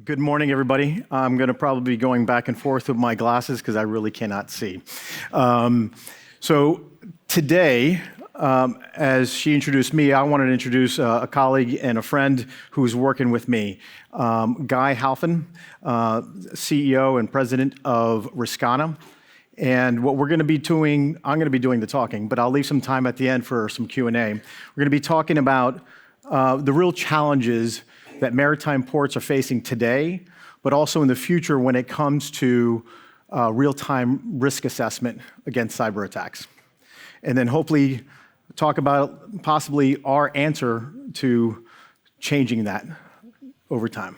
Good morning, everybody. I'm going to probably be going back and forth with my glasses because I really cannot see. So today, as she introduced me, I wanted to introduce a colleague and a friend who's working with me, Guy Halfin, CEO and president of Riscana. And what we're going to be doing, I'm going to be doing the talking, but I'll leave some time at the end for some Q&A. We're going to be talking about the real challenges that maritime ports are facing today, but also in the future when it comes to real-time risk assessment against cyber attacks. And then hopefully talk about possibly our answer to changing that over time.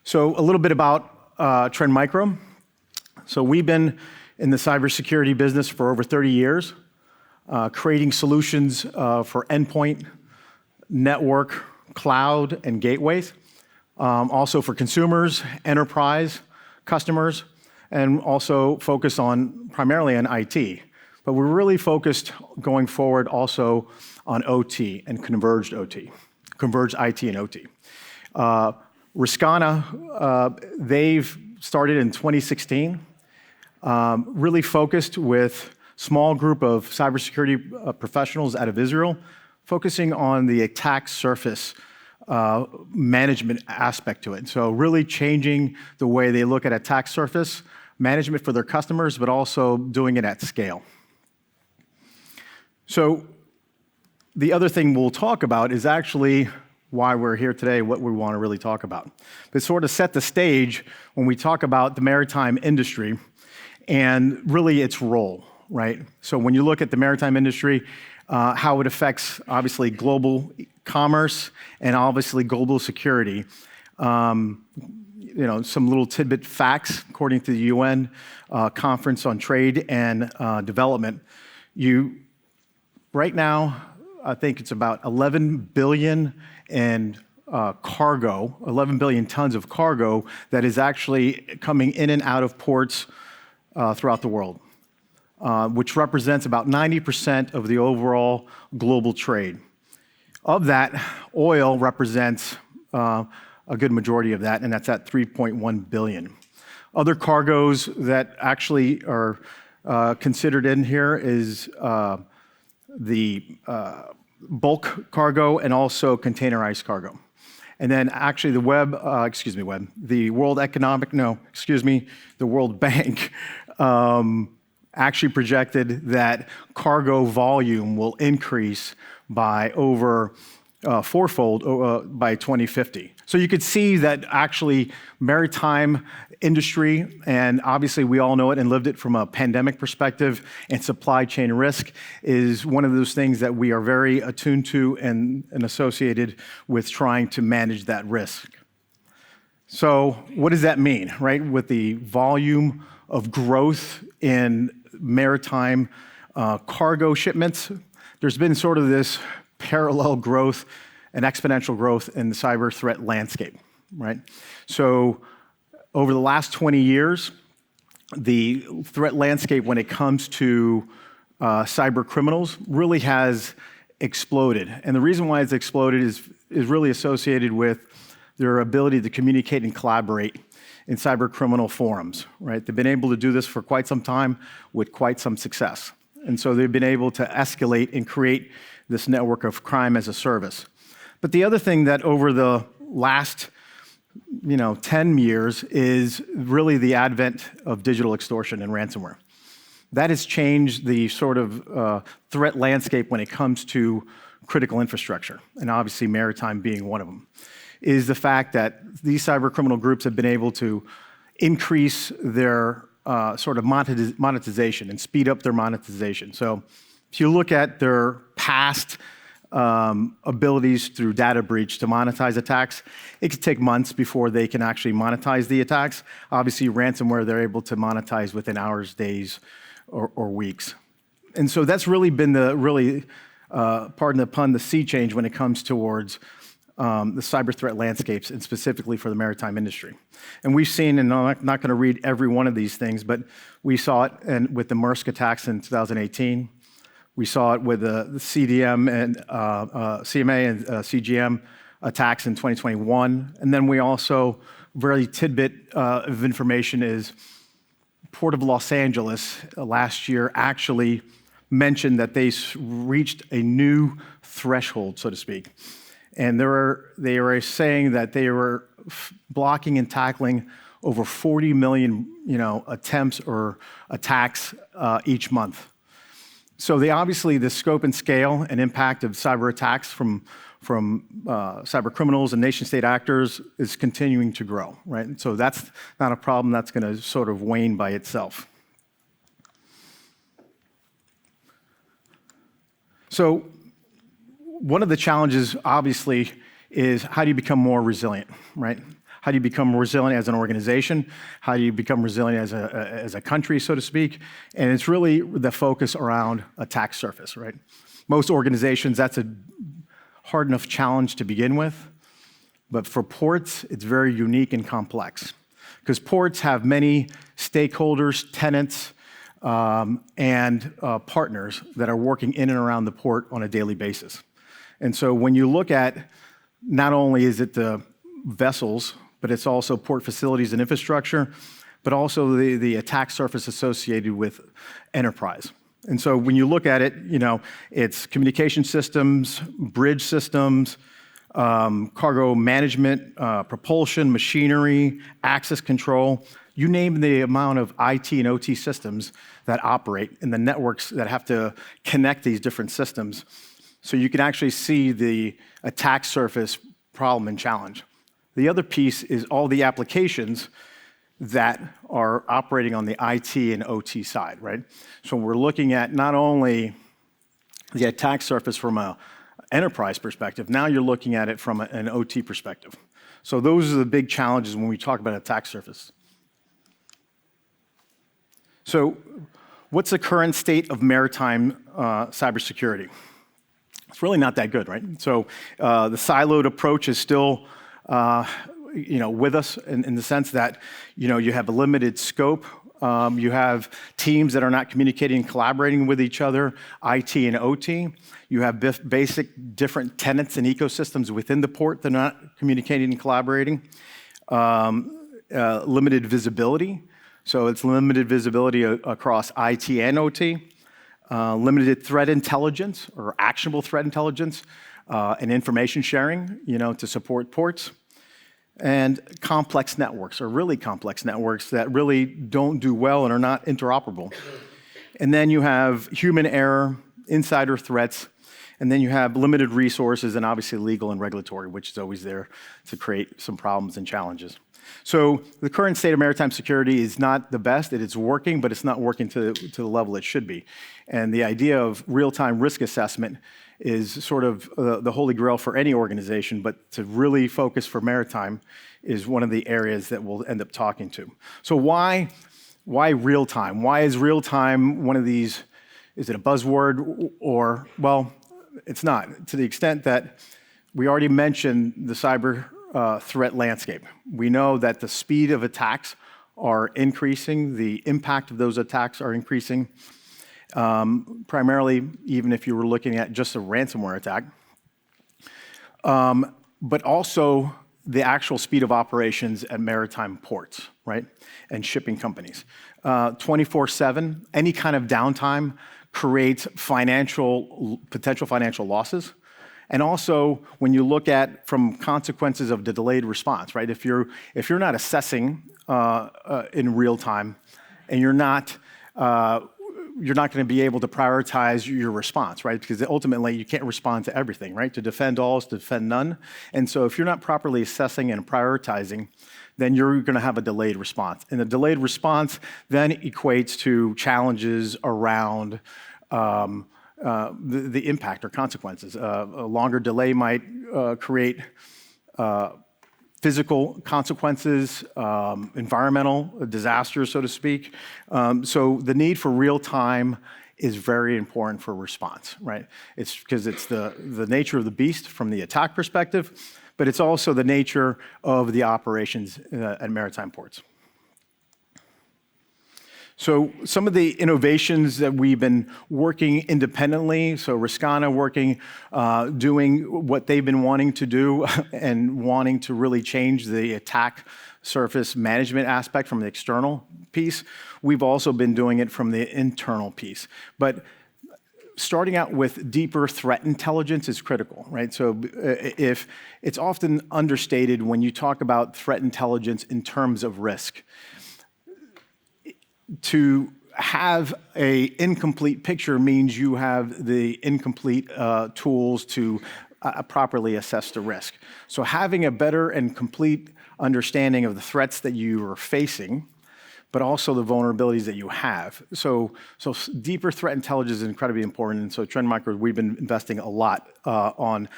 So a little bit about Trend Micro. So we've been in the cybersecurity business for over 30 years, creating solutions for endpoint, network, cloud, and gateways, also for consumers, enterprise customers, and also focus on primarily on IT. But we're really focused going forward also on OT and converged OT, converged IT and OT. Riscana, they've started in 2016, really focused with small group of cybersecurity professionals out of Israel, focusing on the attack surface management aspect to it. So really changing the way they look at attack surface management for their customers, but also doing it at scale. So the other thing we'll talk about is actually why we're here today, what we want to really talk about. But sort of set the stage when we talk about the maritime industry and really its role, right? So when you look at the maritime industry, how it affects, obviously, global commerce and obviously global security. Some little tidbit facts, according to the UN Conference on Trade and Development. Right now, I think it's about 11 billion in cargo, 11 billion tons of cargo that is actually coming in and out of ports throughout the world. Which represents about 90% of the overall global trade. Of that, oil represents a good majority of that, and that's at 3.1 billion. Other cargoes that actually are considered in here is the bulk cargo and also containerized cargo. And then actually the World Bank actually projected that cargo volume will increase by over fourfold by 2050. So you could see that actually maritime industry, and obviously we all know it and lived it from a pandemic perspective, and supply chain risk is one of those things that we are very attuned to and associated with trying to manage that risk. So what does that mean, right? With the volume of growth in maritime cargo shipments, there's been sort of this parallel growth and exponential growth in the cyber threat landscape, right? So over the last 20 years, the threat landscape when it comes to cyber criminals really has exploded. And the reason why it's exploded is really associated with their ability to communicate and collaborate in cyber criminal forums, right? They've been able to do this for quite some time with quite some success. And so they've been able to escalate and create this network of crime as a service. But the other thing that over the last 10 years is really the advent of digital extortion and ransomware. That has changed the sort of threat landscape when it comes to critical infrastructure, and obviously maritime being one of them. Is the fact that these cyber criminal groups have been able to increase their sort of monetization and speed up their monetization. So if you look at their past abilities through data breach to monetize attacks, it could take months before they can actually monetize the attacks. Obviously, ransomware, they're able to monetize within hours, days, or weeks. And so that's really been pardon the pun, the sea change when it comes towards the cyber threat landscapes, and specifically for the maritime industry. And we've seen, and I'm not going to read every one of these things, but we saw it with the Maersk attacks in 2018. We saw it with the CDM and CMA and CGM attacks in 2021. And then we also, very tidbit of information is Port of Los Angeles last year actually mentioned that they reached a new threshold, so to speak. And they were saying that they were blocking and tackling over 40 million, attempts or attacks each month. So obviously the scope and scale and impact of cyber attacks from cyber criminals and nation-state actors is continuing to grow, right? And so that's not a problem that's going to sort of wane by itself. So one of the challenges, obviously, is how do you become more resilient, right? How do you become resilient as an organization? How do you become resilient as a country, so to speak? And it's really the focus around attack surface, right? Most organizations, that's a hard enough challenge to begin with. But for ports, it's very unique and complex because ports have many stakeholders, tenants, and partners that are working in and around the port on a daily basis. And so when you look at, not only is it the vessels, but it's also port facilities and infrastructure, but also the attack surface associated with enterprise. And so when you look at it, it's communication systems, bridge systems, cargo management, propulsion, machinery, access control. You name the amount of IT and OT systems that operate and the networks that have to connect these different systems. So you can actually see the attack surface problem and challenge. The other piece is all the applications that are operating on the IT and OT side, right? So we're looking at not only the attack surface from an enterprise perspective, now you're looking at it from an OT perspective. So those are the big challenges when we talk about attack surface. So what's the current state of maritime cybersecurity? It's really not that good, right? So the siloed approach is still with us in the sense that, you have a limited scope. You have teams that are not communicating and collaborating with each other, IT and OT. You have basic different tenants and ecosystems within the port that are not communicating and collaborating. Limited visibility. So it's limited visibility across IT and OT. Limited threat intelligence or actionable threat intelligence and information sharing, to support ports. And complex networks, or really complex networks that really don't do well and are not interoperable. And then you have human error, insider threats, and then you have limited resources and obviously legal and regulatory, which is always there to create some problems and challenges. So the current state of maritime security is not the best. It is working, but it's not working to the level it should be. And the idea of real-time risk assessment is sort of the holy grail for any organization, but to really focus for maritime is one of the areas that we'll end up talking to. So why real-time? Why is real-time one of these, is it a buzzword or, well, it's not, to the extent that we already mentioned the cyber threat landscape. We know that the speed of attacks are increasing, the impact of those attacks are increasing, primarily even if you were looking at just a ransomware attack, but also the actual speed of operations at maritime ports, right, and shipping companies. 24/7, any kind of downtime creates potential financial losses. And also, when you look at from consequences of the delayed response, right? If you're not assessing in real time, and you're not going to be able to prioritize your response, right? Because ultimately, you can't respond to everything, right? To defend all is to defend none. And so, if you're not properly assessing and prioritizing, then you're going to have a delayed response. And the delayed response then equates to challenges around the impact or consequences. A longer delay might create physical consequences, environmental disasters, so to speak. So the need for real time is very important for response, right? It's because it's the nature of the beast from the attack perspective, but it's also the nature of the operations at maritime ports. So some of the innovations that we've been working independently, so Riscana working, doing what they've been wanting to do and wanting to really change the attack surface management aspect from the external piece. We've also been doing it from the internal piece. But starting out with deeper threat intelligence is critical, right? So if it's often understated when you talk about threat intelligence in terms of risk. To have an incomplete picture means you have the incomplete tools to properly assess the risk. So having a better and complete understanding of the threats that you are facing, but also the vulnerabilities that you have. So deeper threat intelligence is incredibly important. And so Trend Micro, we've been investing a lot on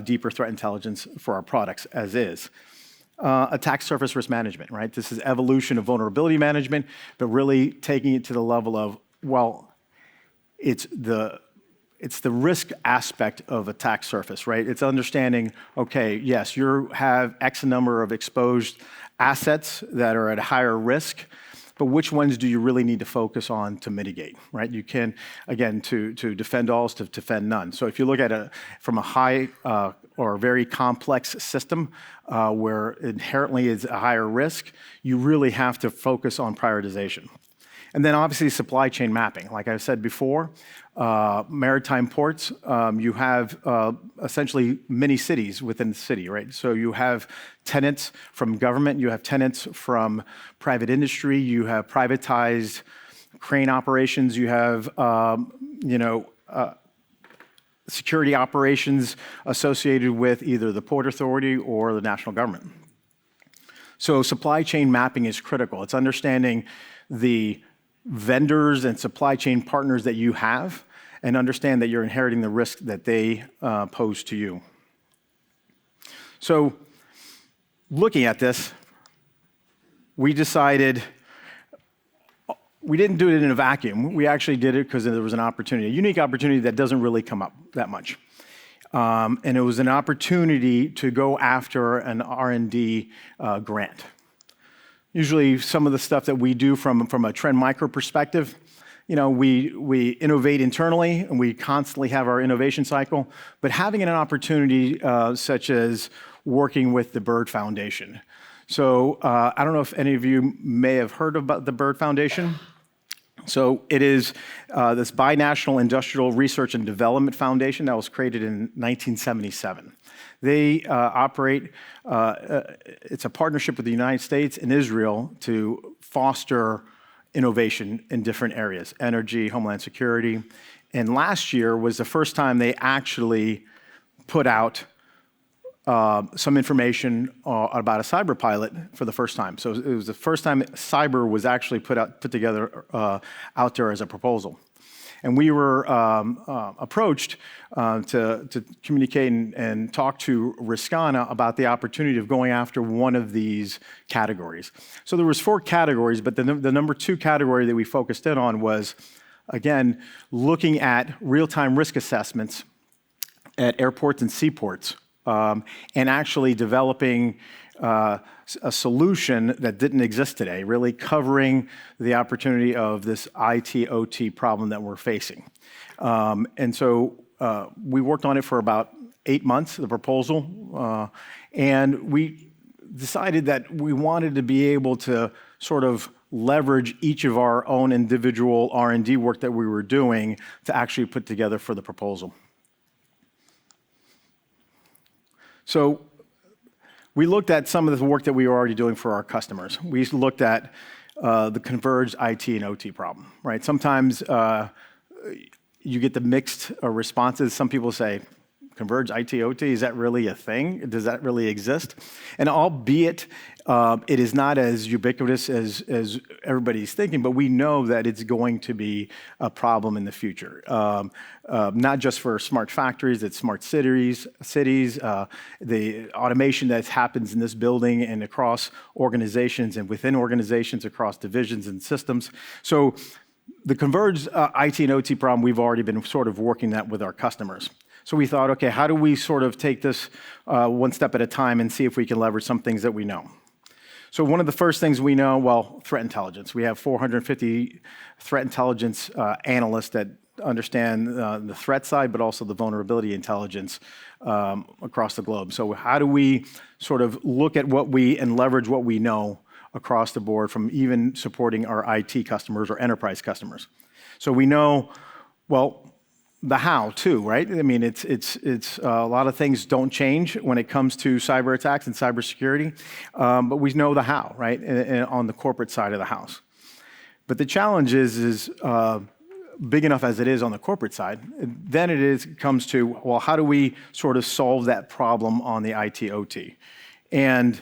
deeper threat intelligence for our products as is. Attack surface risk management, right? This is evolution of vulnerability management, but really taking it to the level of, well, it's the risk aspect of attack surface, right? It's understanding, okay, yes, you have X number of exposed assets that are at higher risk, but which ones do you really need to focus on to mitigate, right? You can, again, to defend all is to defend none. So if you look at it from a high or a very complex system where inherently is a higher risk, you really have to focus on prioritization. And then obviously supply chain mapping. Like I said before, maritime ports, you have essentially many cities within the city, right? So you have tenants from government, you have tenants from private industry, you have privatized crane operations, you have, security operations associated with either the Port Authority or the national government. So supply chain mapping is critical. It's understanding the vendors and supply chain partners that you have and understand that you're inheriting the risk that they pose to you. So looking at this, we decided we didn't do it in a vacuum. We actually did it because there was an opportunity, a unique opportunity that doesn't really come up that much. And it was an opportunity to go after an R&D grant. Usually some of the stuff that we do from a Trend Micro perspective, we innovate internally and we constantly have our innovation cycle, but having an opportunity such as working with the Bird Foundation. So I don't know if any of you may have heard about the Bird Foundation. So it is this binational industrial research and development foundation that was created in 1977. They operate, it's a partnership with the United States and Israel to foster innovation in different areas, energy, homeland security. And last year was the first time they actually put out some information about a cyber pilot for the first time. So it was the first time cyber was actually put together out there as a proposal. And we were approached to communicate and talk to Riscana about the opportunity of going after one of these categories. So there was 4 categories, but the number 2 category that we focused in on was, again, looking at real-time risk assessments at airports and seaports. And actually developing a solution that didn't exist today, really covering the opportunity of this IT/OT problem that we're facing. And so we worked on it for about 8 months, the proposal, and we decided that we wanted to be able to sort of leverage each of our own individual R&D work that we were doing to actually put together for the proposal. So we looked at some of the work that we were already doing for our customers. We looked at the converged IT and OT problem, right? Sometimes you get the mixed responses. Some people say, converged IT, OT, is that really a thing? Does that really exist? And albeit it is not as ubiquitous as everybody's thinking, but we know that it's going to be a problem in the future. Not just for smart factories, it's smart cities, the automation that happens in this building and across organizations and within organizations, across divisions and systems. So the converged IT and OT problem, we've already been sort of working that with our customers. So we thought, okay, how do we sort of take this one step at a time and see if we can leverage some things that we know? So one of the first things we know, well, threat intelligence. We have 450 threat intelligence analysts that understand the threat side, but also the vulnerability intelligence across the globe. So how do we sort of look at and leverage what we know across the board from even supporting our IT customers or enterprise customers? So we know, well, the how too, right? I mean, it's a lot of things don't change when it comes to cyber attacks and cybersecurity, but we know the how, right? And on the corporate side of the house. But the challenge is big enough as it is on the corporate side, then it comes to, well, how do we sort of solve that problem on the IT OT? And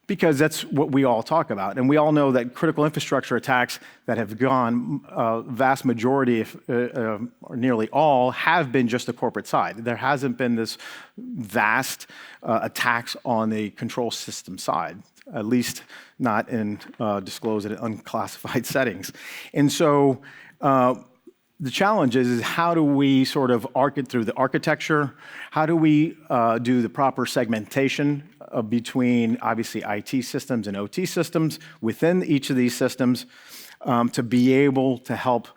because that's what we all talk about. And we all know that critical infrastructure attacks that have gone, vast majority, or nearly all, have been just the corporate side. There hasn't been this vast attacks on the control system side, at least not in disclosed and unclassified settings. And so the challenge is how do we sort of through the architecture, how do we do the proper segmentation between obviously IT systems and OT systems within each of these systems to be able to help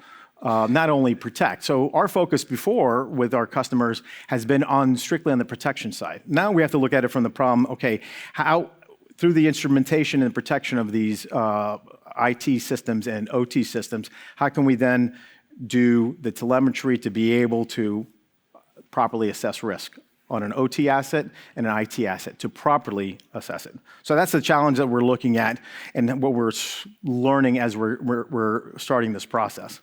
not only protect. So our focus before with our customers has been strictly on the protection side. Now we have to look at it from the problem, okay, how through the instrumentation and protection of these IT systems and OT systems, how can we then do the telemetry to be able to properly assess risk on an OT asset and an IT asset to properly assess it. So that's the challenge that we're looking at and what we're learning as we're starting this process.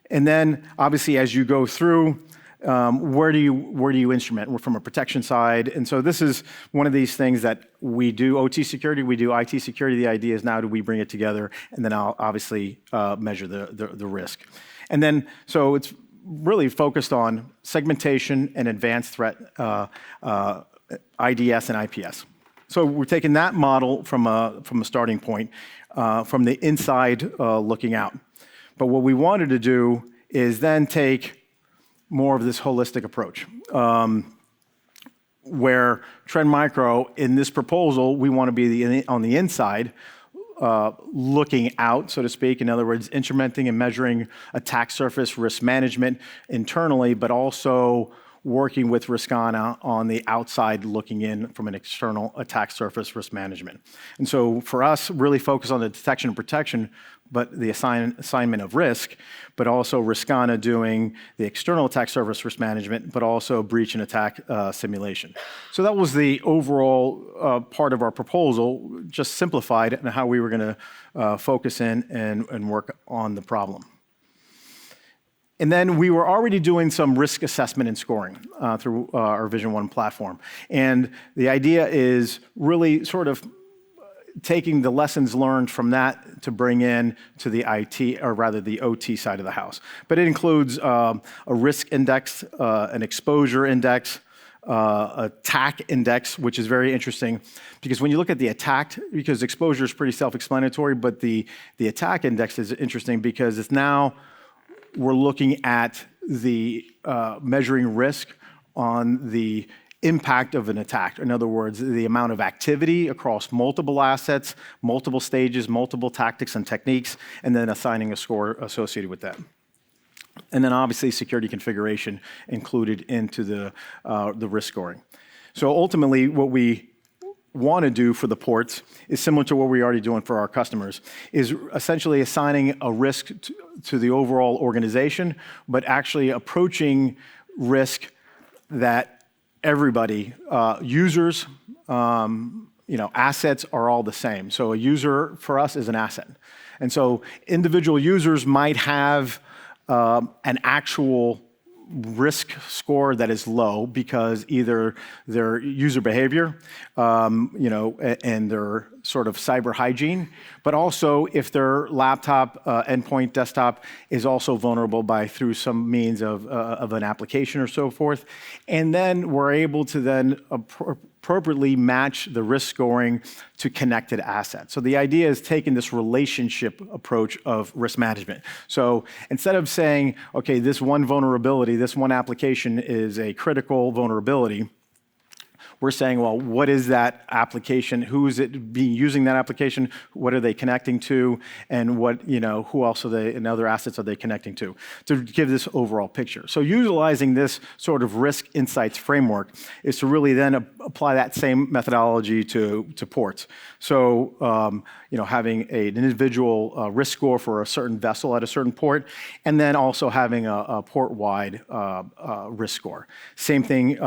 And then obviously as you go through, where do you instrument? We're from a protection side. And so this is one of these things that we do OT security, we do IT security. The idea is now do we bring it together and then I'll obviously measure the risk. And then, so it's really focused on segmentation and advanced threat IDS and IPS. So we're taking that model from a starting point, from the inside looking out. But what we wanted to do is then take more of this holistic approach, where Trend Micro, in this proposal, we want to be on the inside, looking out, so to speak. In other words, instrumenting and measuring attack surface risk management internally, but also working with Riskana on the outside looking in from an external attack surface risk management. And so for us, really focus on the detection and protection, but the assignment of risk, but also Riskana doing the external attack surface risk management, but also breach and attack simulation. So that was the overall part of our proposal, just simplified and how we were going to focus in and work on the problem. And then we were already doing some risk assessment and scoring through our Vision One platform. And the idea is really sort of taking the lessons learned from that to bring in to the IT, or rather the OT side of the house. But it includes a risk index, an exposure index, attack index, which is very interesting because when you look at the attack, because exposure is pretty self-explanatory, but the attack index is interesting because it's now we're looking at the measuring risk on the impact of an attack. In other words, the amount of activity across multiple assets, multiple stages, multiple tactics and techniques, and then assigning a score associated with that. And then obviously security configuration included into the risk scoring. So ultimately what we want to do for the ports is similar to what we're already doing for our customers, is essentially assigning a risk to the overall organization, but actually approaching risk that everybody, users, assets are all the same. So a user for us is an asset. And so individual users might have an actual risk score that is low because either their user behavior, and their sort of cyber hygiene, but also if their laptop, endpoint, desktop is also vulnerable through some means of an application or so forth. And then we're able to then appropriately match the risk scoring to connected assets. So the idea is taking this relationship approach of risk management. So instead of saying, okay, this one vulnerability, this one application is a critical vulnerability, we're saying, well, what is that application? Who is it using that application? What are they connecting to? And what, who else are they, and other assets are they connecting to give this overall picture. So utilizing this sort of risk insights framework is to really then apply that same methodology to ports. So, having an individual risk score for a certain vessel at a certain port, and then also having a port-wide risk score. Same thing,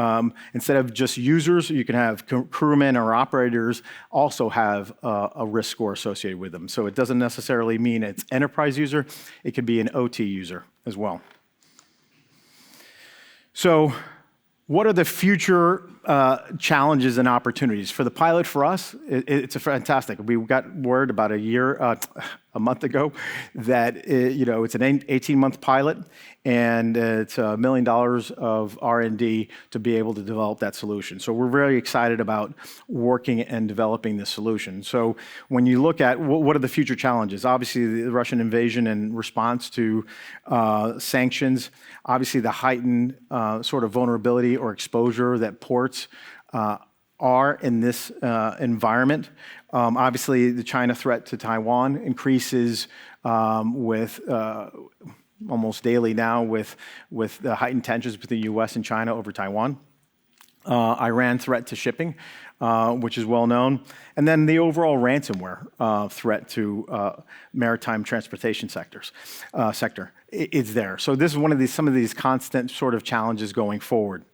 instead of just users, you can have crewmen or operators also have a risk score associated with them. So it doesn't necessarily mean it's enterprise user, it could be an OT user as well. So what are the future challenges and opportunities? For the pilot, for us, it's a fantastic. We got word about a month ago that it's an 18-month pilot, and it's $1 million of R&D to be able to develop that solution. So we're very excited about working and developing this solution. So when you look at what are the future challenges, obviously the Russian invasion and response to sanctions, obviously the heightened sort of vulnerability or exposure that ports are in this environment. Obviously, the China threat to Taiwan increases with almost daily now with the heightened tensions between the U.S. and China over Taiwan. Iran threat to shipping, which is well known. And then the overall ransomware threat to maritime transportation sector is there. So this is some of these constant sort of challenges going forward.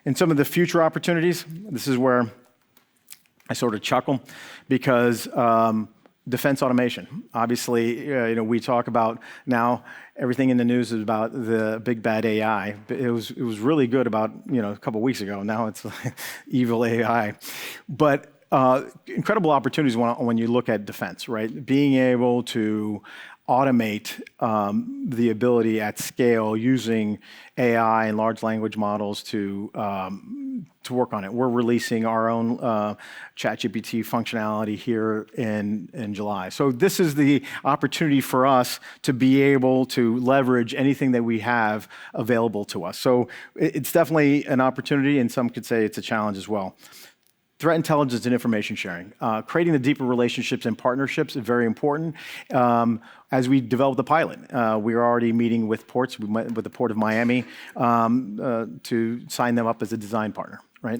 And some of the future opportunities, this is where I sort of chuckle, because defense automation. Obviously, we talk about now everything in the news is about the big bad AI. It was really good about a couple weeks ago. Now it's evil AI, but incredible opportunities when you look at defense, right? Being able to automate the ability at scale using AI and large language models to work on it. We're releasing our own ChatGPT functionality here in July. So this is the opportunity for us to be able to leverage anything that we have available to us. So it's definitely an opportunity, and some could say it's a challenge as well. Threat intelligence and information sharing. Creating the deeper relationships and partnerships is very important. As we develop the pilot, we are already meeting with ports. We met with the Port of Miami to sign them up as a design partner, right?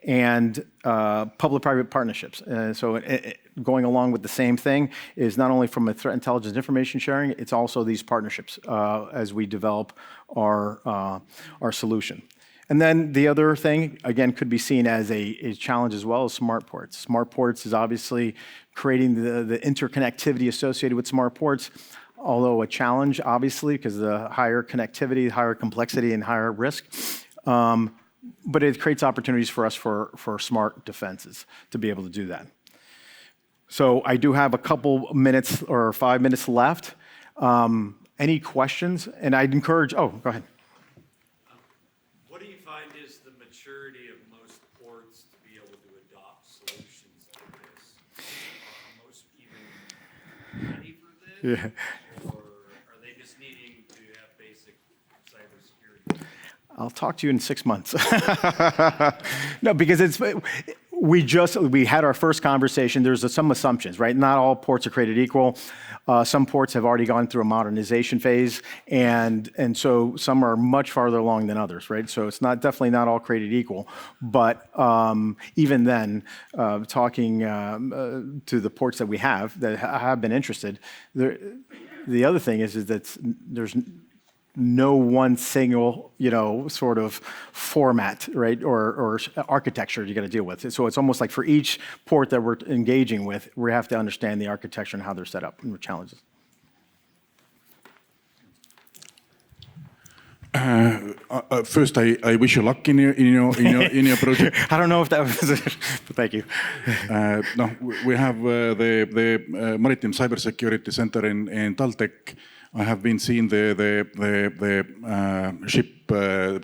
And public-private partnerships. So going along with the same thing is not only from a threat intelligence and information sharing, it's also these partnerships as we develop our solution. And then the other thing, again, could be seen as a challenge as well, as smart ports. Smart ports is obviously creating the interconnectivity associated with smart ports, although a challenge, obviously, because the higher connectivity, higher complexity, and higher risk. But it creates opportunities for us for smart defenses to be able to do that. So I do have a couple minutes or 5 minutes left. Any questions? And I'd encourage, go ahead. Maturity of most ports to be able to adopt solutions like this? Are most even ready for this? Yeah. Or are they just needing to have basic cybersecurity? I'll talk to you in 6 months. No, because we had our first conversation. There's some assumptions, right? Not all ports are created equal. Some ports have already gone through a modernization phase, and so some are much farther along than others, right? So it's definitely not all created equal. But even then, talking to the ports that we have that have been interested, the other thing is that there's no one single, sort of format, right, or architecture you got to deal with. So it's almost like for each port that we're engaging with, we have to understand the architecture and how they're set up and the challenges. First, I wish you luck in your project. I don't know if that was it, but thank you. No, we have the Maritime Cybersecurity Center in Taltech. I have been seeing the ship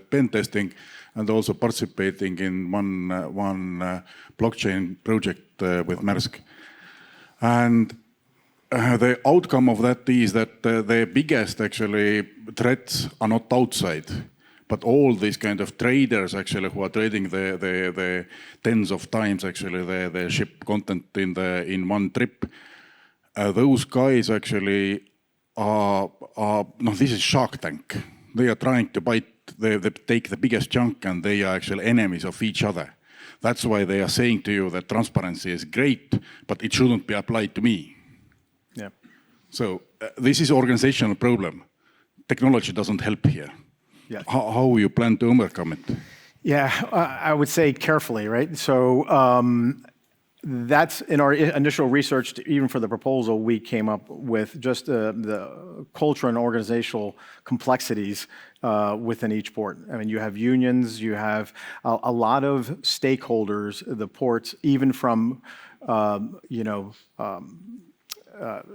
pen testing and also participating in one blockchain project with Maersk. And the outcome of that is that the biggest actually threats are not outside, But all these kind of traders actually who are trading the tens of times actually the ship content in one trip, those guys actually are no, this is Shark Tank. They are trying to take the biggest chunk, and they are actually enemies of each other. That's why they are saying to you that transparency is great, but it shouldn't be applied to me. Yeah. So this is organizational problem. Technology doesn't help here. Yeah. How you plan to overcome it? Yeah, I would say carefully, right? So that's in our initial research, even for the proposal, we came up with just the culture and organizational complexities within each port. I mean, you have unions, you have a lot of stakeholders, the ports, even from,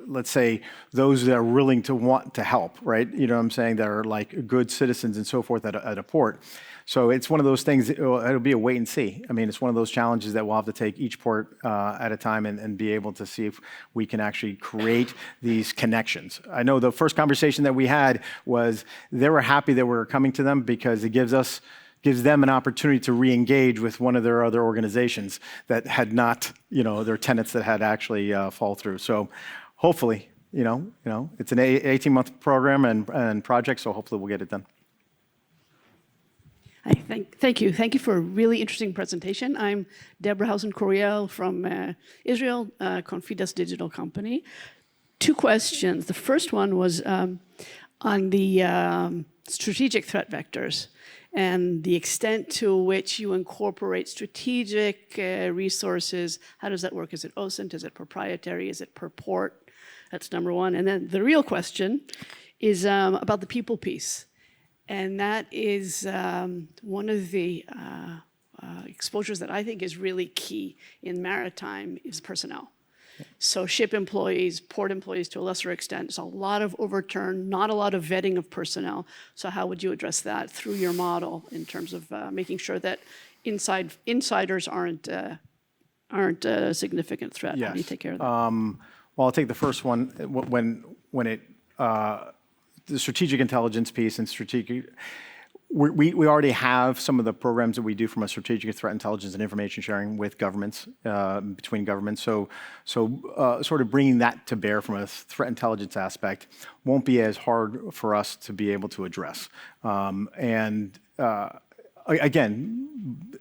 let's say, those that are willing to want to help, right? You know what I'm saying? That are like good citizens and so forth at a port. So it's one of those things, it'll be a wait and see. I mean, it's one of those challenges that we'll have to take each port at a time and be able to see if we can actually create these connections. I know the first conversation that we had was they were happy that we were coming to them because it gives them an opportunity to re-engage with one of their other organizations that had not, their tenants that had actually fall through. So hopefully, it's an 18-month program and project, so hopefully we'll get it done. Thank you. Thank you for a really interesting presentation. I'm Deborah Hausen-Coriel from Israel, Confidas digital company. 2 questions. The first one was on the strategic threat vectors and the extent to which you incorporate strategic resources. How does that work? Is it OSINT? Is it proprietary? Is it per port? That's number one. And then the real question is about the people piece. And that is one of the exposures that I think is really key in maritime is personnel. So ship employees, port employees to a lesser extent, there's a lot of overturn, not a lot of vetting of personnel. So how would you address that through your model in terms of making sure that insiders aren't a significant threat? Yes. How do you take care of that? Well, I'll take the first one. When it the strategic intelligence piece and strategic, we already have some of the programs that we do from a strategic threat intelligence and information sharing with governments, between governments. So sort of bringing that to bear from a threat intelligence aspect won't be as hard for us to be able to address. Again,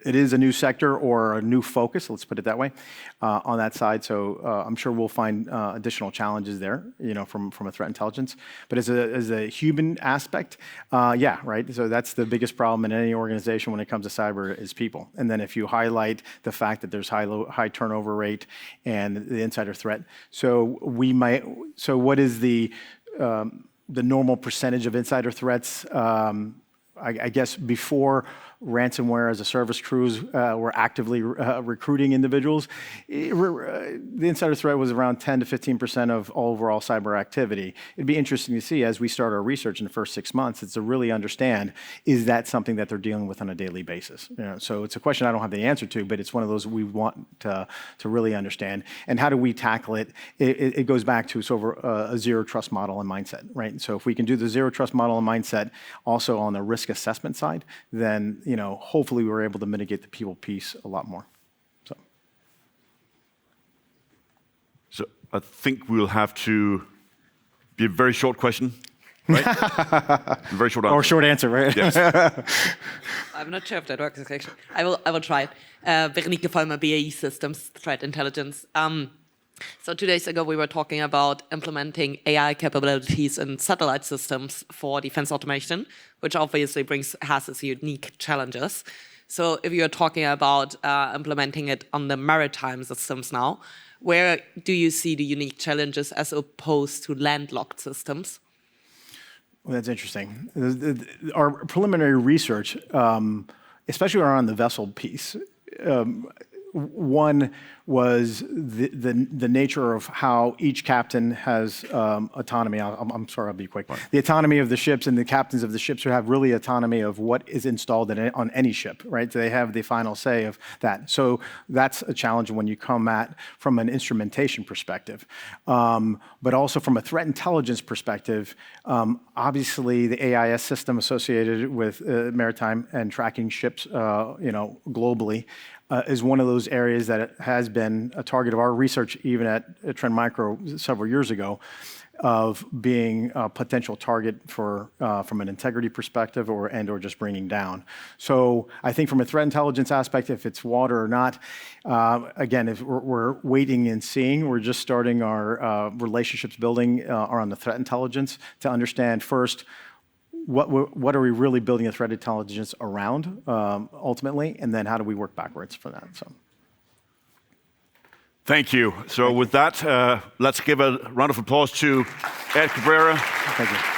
it is a new sector or a new focus, let's put it that way, on that side. So I'm sure we'll find additional challenges there, from a threat intelligence. But as a human aspect, yeah, right. So that's the biggest problem in any organization when it comes to cyber is people. And then if you highlight the fact that there's high turnover rate and the insider threat, so what is the normal percentage of insider threats? I guess before ransomware as a service crews were actively recruiting individuals, the insider threat was around 10 to 15% of overall cyber activity. It'd be interesting to see as we start our research in the first 6 months, it's to really understand, is that something that they're dealing with on a daily basis? So it's a question I don't have the answer to, but it's one of those we want to really understand. And how do we tackle it? It goes back to sort of a zero trust model and mindset, right? So if we can do the zero trust model and mindset also on the risk assessment side, then hopefully we're able to mitigate the people piece a lot more. So I think we'll have to be a very short question, right? Very short answer. Or short answer, right? Yes. I'm not sure if that works actually. I will try it. Veronique Vollmer, BAE Systems, Threat Intelligence. So 2 days ago, we were talking about implementing AI capabilities in satellite systems for defense automation, which obviously has its unique challenges. So if you're talking about implementing it on the maritime systems now, where do you see the unique challenges as opposed to landlocked systems? Well, that's interesting. Our preliminary research, especially around the vessel piece, one was the nature of how each captain has autonomy. I'm sorry, I'll be quick. The autonomy of the ships, and the captains of the ships who have really autonomy of what is installed on any ship, right? They have the final say of that. So that's a challenge when you come at from an instrumentation perspective. But also from a threat intelligence perspective, obviously the AIS system associated with Maritime and tracking ships, globally, is one of those areas that has been a target of our research, even at Trend Micro several years ago, of being a potential target for from an integrity perspective or just bringing down. So I think from a threat intelligence aspect, if it's water or not, again, if we're waiting and seeing, we're just starting our relationships building around the threat intelligence to understand first, what are we really building a threat intelligence around ultimately, and then how do we work backwards for that? So, Thank you. So with that, let's give a round of applause to Ed Cabrera. thank you.